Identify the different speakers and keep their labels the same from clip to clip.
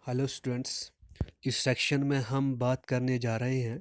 Speaker 1: Hello students. इस section में हम बात करने जा रहे हैं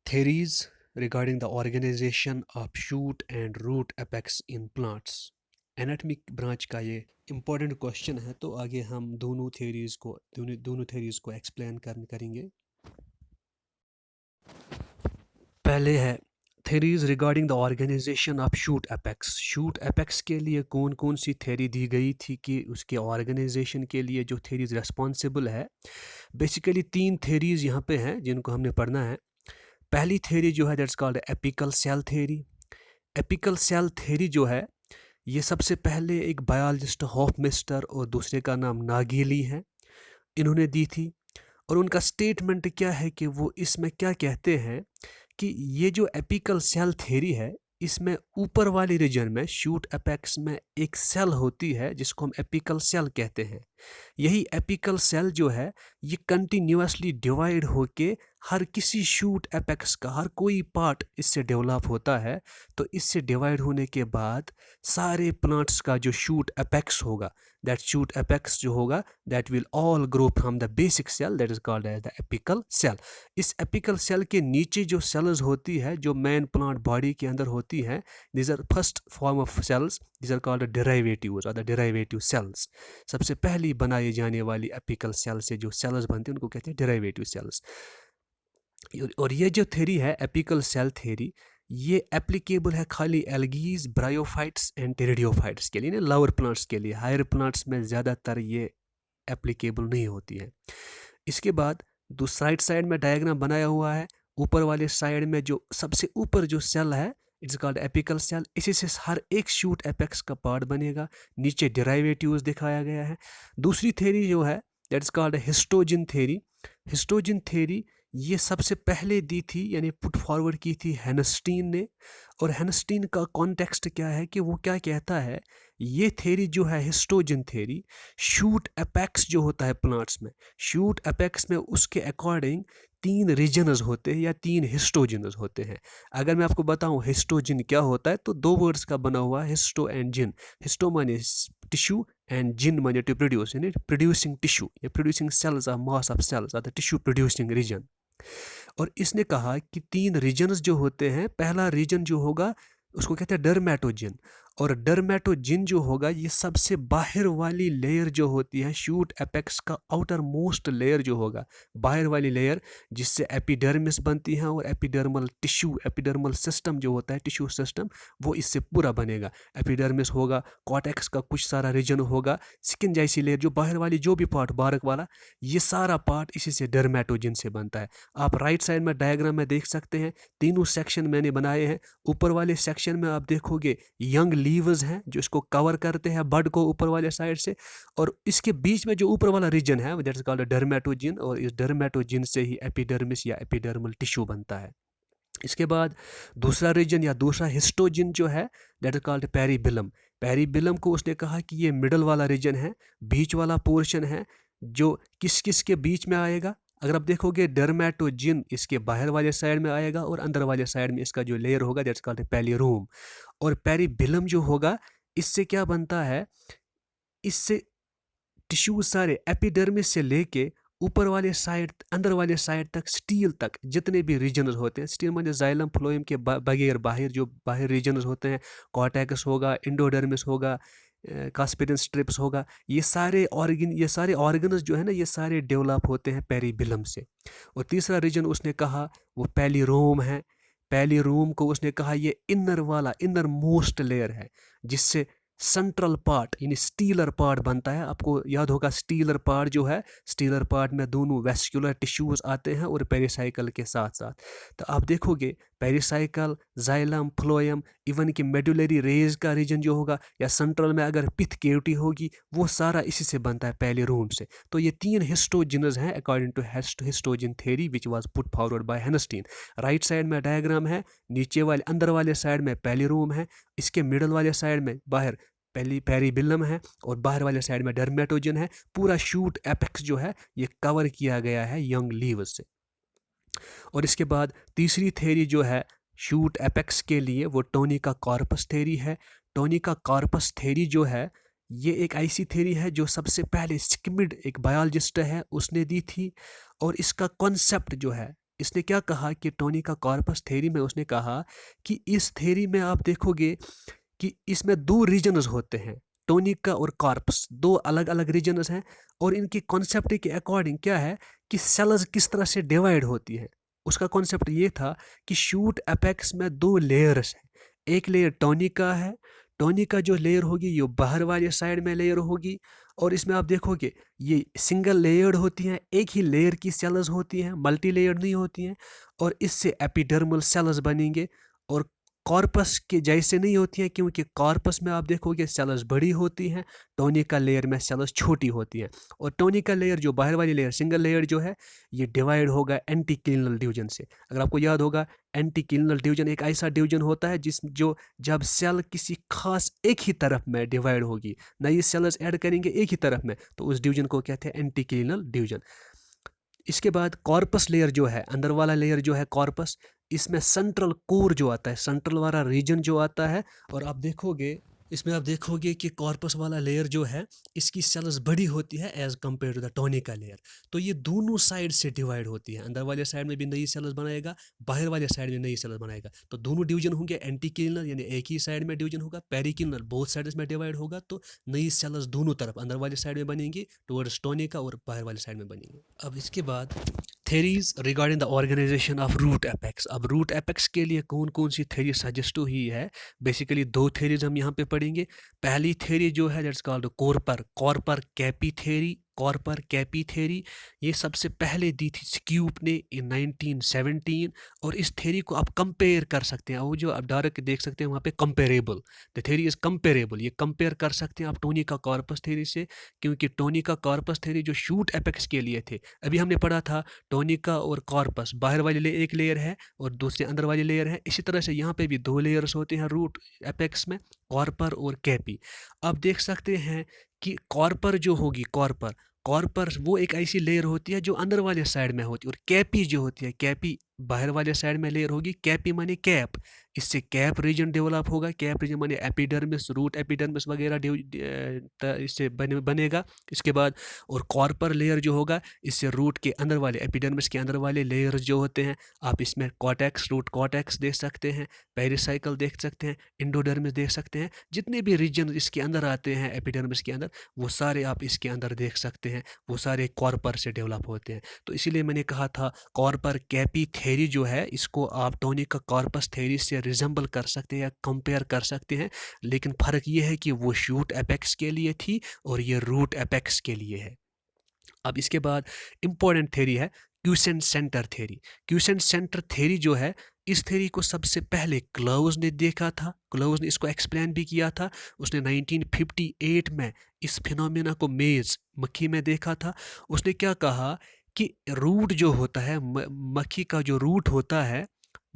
Speaker 1: theories regarding the organization of shoot and root apex in plants। Anatomy branch का ये इम्पोर्टेंट क्वेश्चन है, तो आगे हम दोनों थ्योरीज को एक्सप्लेन करेंगे। पहले है theories regarding the organization of shoot apex। shoot apex के लिए कौन कौन सी थ्योरी दी गई थी कि उसके ऑर्गेनाइजेशन के लिए जो थ्योरीज रेस्पॉन्सिबल है। बेसिकली 3 थ्योरीज यहाँ पे हैं जिनको हमने पढ़ना है। पहली थ्योरी जो है that's called apical cell theory. Apical cell theory जो है ये सबसे पहले एक बायोलॉजिस्ट हॉफमिस्टर और दूसरे का नाम नागेली है, इन्होंने दी थी। और उनका स्टेटमेंट क्या है कि वो इसमें क्या कहते हैं कि ये जो एपिकल सेल थ्योरी है इसमें ऊपर वाले रीजन में शूट एपेक्स में एक सेल होती है जिसको हम एपिकल सेल कहते हैं। यही एपिकल सेल जो है ये कंटिन्यूअसली डिवाइड होके हर किसी शूट एपेक्स का हर कोई पार्ट इससे डेवलप होता है। तो इससे डिवाइड होने के बाद सारे प्लांट्स का जो शूट एपेक्स होगा, दैट शूट एपेक्स जो होगा that will all grow from the basic cell that is called as the apical cell. इस एपिकल सेल के नीचे जो सेल्स होती है जो मेन प्लांट बॉडी के अंदर होती है, this are first form of cells, this are called derivatives और द डेरिवेटिव सेल्स। सबसे पहली बनाई जाने वाली एपिकल सेल से जो सेल्स बनते हैं उनको कहते हैं डेरिवेटिव सेल्स। और ये जो थ्योरी है एपिकल सेल थ्योरी ये एप्लीकेबल है खाली एल्गीज, ब्रायोफाइट्स एंड टेरिडियोफाइट्स के लिए, ना लोअर प्लांट्स के लिए। हायर प्लांट्स में ज़्यादातर ये एप्लीकेबल नहीं होती है। इसके बाद दूसरा साइड में डायग्राम बनाया हुआ है। ऊपर वाले साइड में जो सबसे ऊपर जो सेल है इट्स कॉल्ड एपिकल सेल, इसी से हर एक शूट एपेक्स का पार्ट बनेगा। नीचे डेरिवेटिव्स दिखाया गया है। दूसरी थ्योरी जो है दैट्स कॉल्ड हिस्टोजिन थ्योरी। हिस्टोजिन थ्योरी ये सबसे पहले दी थी यानी पुट फॉरवर्ड की थी हेनस्टीन ने। और हेनस्टीन का कॉन्टेक्स्ट क्या है कि वो क्या कहता है, ये थ्योरी जो है हिस्टोजिन थ्योरी शूट एपेक्स जो होता है प्लांट्स में, शूट एपेक्स में उसके अकॉर्डिंग 3 रीजनस होते हैं या 3 हिस्टोजिनस होते हैं। अगर मैं आपको बताऊं हिस्टोजिन क्या होता है तो 2 वर्ड्स का बना हुआ है, हिस्टो एंड जिन। हिस्टो माने टिश्यू एंड जिन माने टू प्रोड्यूस, यानी प्रोड्यूसिंग टिश्यू या producing cells of mass of cells are the tissue producing region. और इसने कहा कि 3 रीजन्स जो होते हैं, पहला रीजन जो होगा उसको कहते हैं डर्मेटोजिन। और डर्मेटोजिन जो होगा ये सबसे बाहर वाली लेयर जो होती है शूट एपेक्स का आउटर मोस्ट लेयर जो होगा, बाहर वाली लेयर जिससे एपिडर्मिस बनती है और एपिडर्मल टिश्यू, एपिडर्मल सिस्टम जो होता है टिश्यू सिस्टम, वो इससे पूरा बनेगा। एपिडर्मिस होगा, कॉर्टेक्स का कुछ सारा रीजन होगा, स्किन जैसी लेयर जो बाहर वाली जो भी पार्ट बारक वाला, ये सारा पार्ट इसी से डर्मेटोजिन से बनता है। आप राइट साइड में डायग्राम में देख सकते हैं तीनों सेक्शन मैंने बनाए हैं। ऊपर वाले सेक्शन में आप देखोगे यंग लीव्स हैं जो इसको कवर करते हैं बड को ऊपर वाले साइड से, और इसके बीच में जो ऊपर वाला रीजन है दैट इज कॉल्ड डर्मेटोजिन, और इस डर्मेटोजिन से ही एपिडर्मिस या एपिडर्मल टिश्यू बनता है। इसके बाद दूसरा रीजन या दूसरा हिस्टोजिन जो है दैट इज कॉल्ड पेरिबिलम। पेरिबिलम को उसने कहा कि ये मिडल वाला रीजन है, बीच वाला पोर्शन है जो किस किस के बीच में आएगा। अगर आप देखोगे डर्मेटोजिन इसके बाहर वाले साइड में आएगा और अंदर वाले साइड में इसका जो लेयर होगा दैट्स कॉल्ड पेलिरूम। और पेरिबिलम जो होगा इससे क्या बनता है, इससे टिश्यू सारे एपिडर्मिस से लेके ऊपर वाले साइड अंदर वाले साइड तक स्टील तक जितने भी रीजनस होते हैं, स्टील माने जाइलम फ्लोएम के बगैर बाहर जो बाहर रीजनस होते हैं, कॉर्टेक्स होगा, इंडोडर्मिस होगा, कास्पिडियन स्ट्रिप्स होगा, ये सारे ऑर्गन्स जो है ना ये सारे डेवलप होते हैं पेरिबिलम से। और तीसरा रीजन उसने कहा वो पेलिरोम है। पेलिरोम को उसने कहा ये इनर मोस्ट लेयर है जिससे सेंट्रल पार्ट यानी स्टीलर पार्ट बनता है। आपको याद होगा स्टीलर पार्ट जो है, स्टीलर पार्ट में दोनों वेस्कुलर टिश्यूज आते हैं और पेरिसाइकल के साथ साथ। तो आप देखोगे पेरिसाइकल, जाइलम, फ्लोएम, इवन कि मेडुलरी रेज का रीजन जो होगा या सेंट्रल में अगर पिथ केविटी होगी वो सारा इसी से बनता है पेलिरूम से। तो ये 3 हिस्टोजिनस हैं according to histogen theory which was put forward by Hanstein. Right side में डायग्राम है, नीचे वाले अंदर वाले साइड में पेलिरूम है, इसके मिडल वाले साइड में बाहर पेरिबिलम है और बाहर वाले साइड में डर्मेटोजिन है। पूरा शूट एपेक्स जो है ये कवर किया गया है यंग लीव्स से। और इसके बाद तीसरी थ्योरी जो है शूट एपेक्स के लिए वो टोनी का कॉर्पस थ्योरी है। टोनी का कॉर्पस थ्योरी जो है ये एक ऐसी थ्योरी है जो सबसे पहले स्किमिड एक बायोलॉजिस्ट है उसने दी थी। और इसका कॉन्सेप्ट जो है, इसने क्या कहा कि टोनी का कॉर्पस थ्योरी में उसने कहा कि इस थ्योरी में आप देखोगे कि इसमें दो रीजन्स होते हैं, टोनिका और कार्पस, दो अलग अलग रीजन्स हैं। और इनके कॉन्सेप्ट के अकॉर्डिंग क्या है कि सेल्स किस तरह से डिवाइड होती हैं। उसका कॉन्सेप्ट ये था कि शूट अपेक्स में दो लेयर्स हैं, एक लेयर टोनिका है, टोनिका जो लेयर होगी ये बाहर वाले साइड में लेयर होगी। और इसमें आप देखोगे ये सिंगल लेयर्ड होती हैं, एक ही लेयर की सेल्स होती हैं, मल्टी लेयर्ड नहीं होती हैं। और इससे एपिडर्मल सेल्स बनेंगे। और कॉर्पस के जैसे नहीं होती हैं, क्योंकि कॉर्पस में आप देखोगे सेल्स बड़ी होती हैं, टोनिका लेयर में सेल्स छोटी होती हैं। और टोनिका लेयर जो बाहर वाली लेयर सिंगल लेयर जो है ये डिवाइड होगा एंटीक्लिनल डिवीजन से। अगर आपको याद होगा, एंटीक्लिनल डिवीजन एक ऐसा डिवीजन होता है जो जब सेल किसी खास एक ही तरफ में डिवाइड होगी, नई सेल्स ऐड करेंगे एक ही तरफ में, तो उस डिवीजन को कहते हैं एंटीक्लिनल डिवीजन। इसके बाद कॉर्पस लेयर जो है, अंदर वाला लेयर जो है कॉर्पस, इसमें सेंट्रल कोर जो आता है, सेंट्रल वाला रीजन जो आता है। और आप देखोगे इसमें आप देखोगे कि कॉर्पस वाला लेयर जो है इसकी सेल्स बड़ी होती है as compare to the tunica layer. तो ये दोनों साइड से डिवाइड होती है, अंदर वाले साइड में भी नई सेल्स बनाएगा, बाहर वाले साइड में नई सेल्स बनाएगा। तो दोनों डिवीजन होंगे एंटीक्लिनल, यानी एक ही साइड में डिवीजन होगा, पेरिक्लिनल बोथ साइड्स में डिवाइड होगा। तो नई सेल्स दोनों तरफ अंदर वाले साइड में बनेंगी टुवर्ड्स टोनिका और बाहर वाले साइड में बनेंगी। अब इसके बाद theories regarding the organisation of root apex. अब रूट एपेक्स के लिए कौन कौन सी थेरी सजेस्ट हुई है, बेसिकली दो थेरीज हम यहाँ पे पढ़ेंगे। पहली थेरी जो है दैट्स कॉल्ड कॉर्पर कैपी थेरी, कॉर्पर कैपी थेरी। ये सबसे पहले दी थी स्क्यूप ने इन 1917। और इस थेरी को आप कंपेयर कर सकते हैं, वो जो आप डायरेक्ट देख सकते हैं वहाँ पे comparable, the theory is comparable. ये कंपेयर कर सकते हैं आप टोनी का कॉर्पस थेरी से, क्योंकि टोनी का कॉर्पस थेरी जो शूट एपेक्स के लिए थे, अभी हमने पढ़ा था टोनिका और कॉर्पस, बाहर वाली एक लेयर है और दूसरे अंदर वाली लेयर है। इसी तरह से यहाँ पे भी दो लेयर्स होते हैं रूट एपेक्स में, कॉर्पर और कैपी। आप देख सकते हैं कि कॉर्पर जो होगी, कॉर्पर वो एक ऐसी लेयर होती है जो अंदर वाले साइड में होती है। और कैपी जो होती है, कैपी बाहर वाले साइड में लेयर होगी। कैपी माने कैप, इससे कैप रीजन डेवलप होगा। कैप रीजन माने एपिडर्मिस, रूट एपिडर्मिस वगैरह इससे बनेगा। इसके बाद और कॉर्पर लेयर जो होगा, इससे रूट के अंदर वाले एपिडर्मिस के अंदर वाले लेयर्स जो होते हैं, आप इसमें कॉटेक्स, रूट कॉटेक्स देख सकते हैं, पेरिसाइकल देख सकते हैं, इंडोडर्मिस देख सकते हैं। जितने भी रीजन इसके अंदर आते हैं एपिडर्मिस के अंदर, वो सारे आप इसके अंदर देख सकते हैं, वो सारे कॉर्पर से डेवलप होते हैं। तो इसीलिए मैंने कहा था कॉर्पर कैपी थेरी जो है, इसको आप टोनी का कॉर्पस थेरी से रिजेंबल कर सकते हैं या कंपेयर कर सकते हैं। लेकिन फ़र्क ये है कि वो शूट एपेक्स के लिए थी और ये रूट एपेक्स के लिए है। अब इसके बाद इम्पोर्टेंट थेरी है quotient centre theory. Quotient centre theory जो है, इस थेरी को सबसे पहले क्लोज ने देखा था, क्लोज ने इसको एक्सप्लेन भी किया था। उसने 1958 में इस फिनोमेना को मेज, मक्खी में देखा था। उसने क्या कहा कि रूट जो होता है, मक्खी का जो रूट होता है,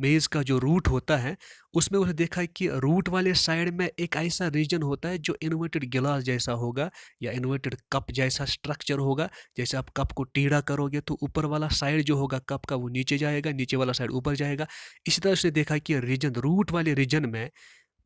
Speaker 1: मेज़ का जो रूट होता है, उसमें उसने देखा कि रूट वाले साइड में एक ऐसा रीजन होता है जो इन्वर्टेड गिलास जैसा होगा या इन्वर्टेड कप जैसा स्ट्रक्चर होगा। जैसे आप कप को टेढ़ा करोगे तो ऊपर वाला साइड जो होगा कप का वो नीचे जाएगा, नीचे वाला साइड ऊपर जाएगा। इसी तरह से देखा कि रीजन, रूट वाले रीजन में,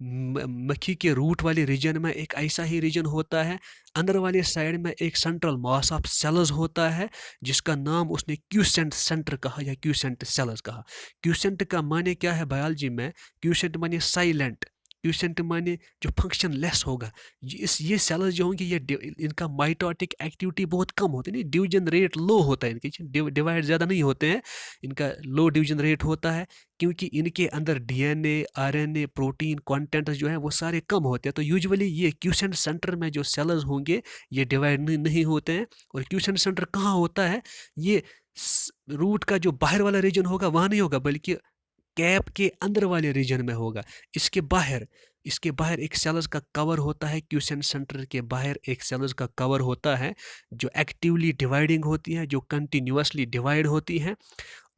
Speaker 1: मक्खी के रूट वाले रीजन में एक ऐसा ही रीजन होता है। अंदर वाले साइड में एक सेंट्रल मास ऑफ सेल्स होता है जिसका नाम उसने क्यूसेंट सेंटर कहा या क्यूसेंट सेल्स कहा। क्यूसेंट का माने क्या है बायोलॉजी में? क्यूसेंट माने साइलेंट, क्यूसेंट माने जो फंक्शन लेस होगा। ये सेल्स जो होंगे, ये इनका माइटोटिक एक्टिविटी बहुत कम होती है, नहीं, डिवीजन रेट लो होता है, इनके डिवाइड ज़्यादा नहीं होते हैं, इनका लो डिवीजन रेट होता है, क्योंकि इनके अंदर डीएनए, आरएनए, प्रोटीन कंटेंट जो है वो सारे कम होते हैं। तो यूजुअली ये क्यूसेंट सेंटर में जो सेल्स होंगे ये डिवाइड नहीं होते हैं। और क्यूसेंट सेंटर कहाँ होता है? ये रूट का जो बाहर वाला रीजन होगा वहाँ नहीं होगा, बल्कि कैप के अंदर वाले रीजन में होगा। इसके बाहर एक सेल्स का कवर होता है, क्यूसेंट सेंटर के बाहर एक सेल्स का कवर होता है जो एक्टिवली डिवाइडिंग होती है, जो कंटिन्यूअसली डिवाइड होती हैं।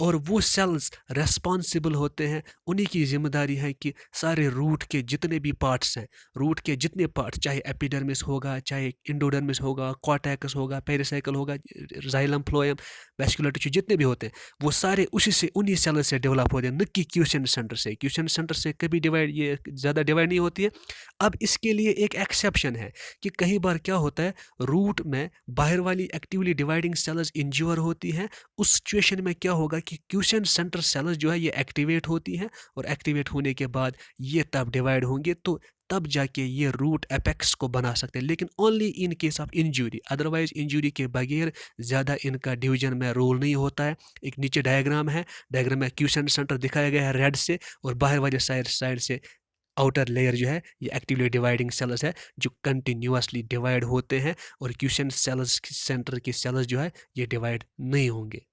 Speaker 1: और वो सेल्स रेस्पॉन्सिबल होते हैं, उन्हीं की जिम्मेदारी है कि सारे रूट के जितने भी पार्ट्स हैं, रूट के जितने पार्ट्स, चाहे एपिडर्मिस होगा, चाहे इंडोडर्मिस होगा, कॉर्टेक्स होगा, पेरिसाइकल होगा, जाइलम फ्लोएम, वेस्कुलर टिश्यू, जितने भी होते हैं वो सारे उसी से, उन्हीं सेल से डेवलप होते हैं, न कि क्यूशन सेंटर से। क्यूशन सेंटर से कभी डिवाइड, ये ज़्यादा डिवाइड नहीं होती है। अब इसके लिए एक एक्सेप्शन है कि कई बार क्या होता है, रूट में बाहर वाली एक्टिवली डिवाइडिंग सेल्स इंज्योर होती हैं। उस सिचुएशन में क्या होगा कि क्यूशन सेंटर सेल्स जो है ये एक्टिवेट होती हैं, और एक्टिवेट होने के बाद ये तब डिवाइड होंगे, तो तब जाके ये रूट एपेक्स को बना सकते हैं, लेकिन only in case of injury. Otherwise injury के बगैर ज़्यादा इनका डिवीजन में रोल नहीं होता है। एक नीचे डायग्राम है, डायग्राम में क्यूशन सेंटर दिखाया गया है रेड से, और बाहर वाले साइड से आउटर लेयर जो है ये एक्टिवली डिवाइडिंग सेल्स है जो कंटिन्यूअसली डिवाइड होते हैं, और क्यूशन सेल्स सेंटर की सेल्स जो है ये डिवाइड नहीं होंगे।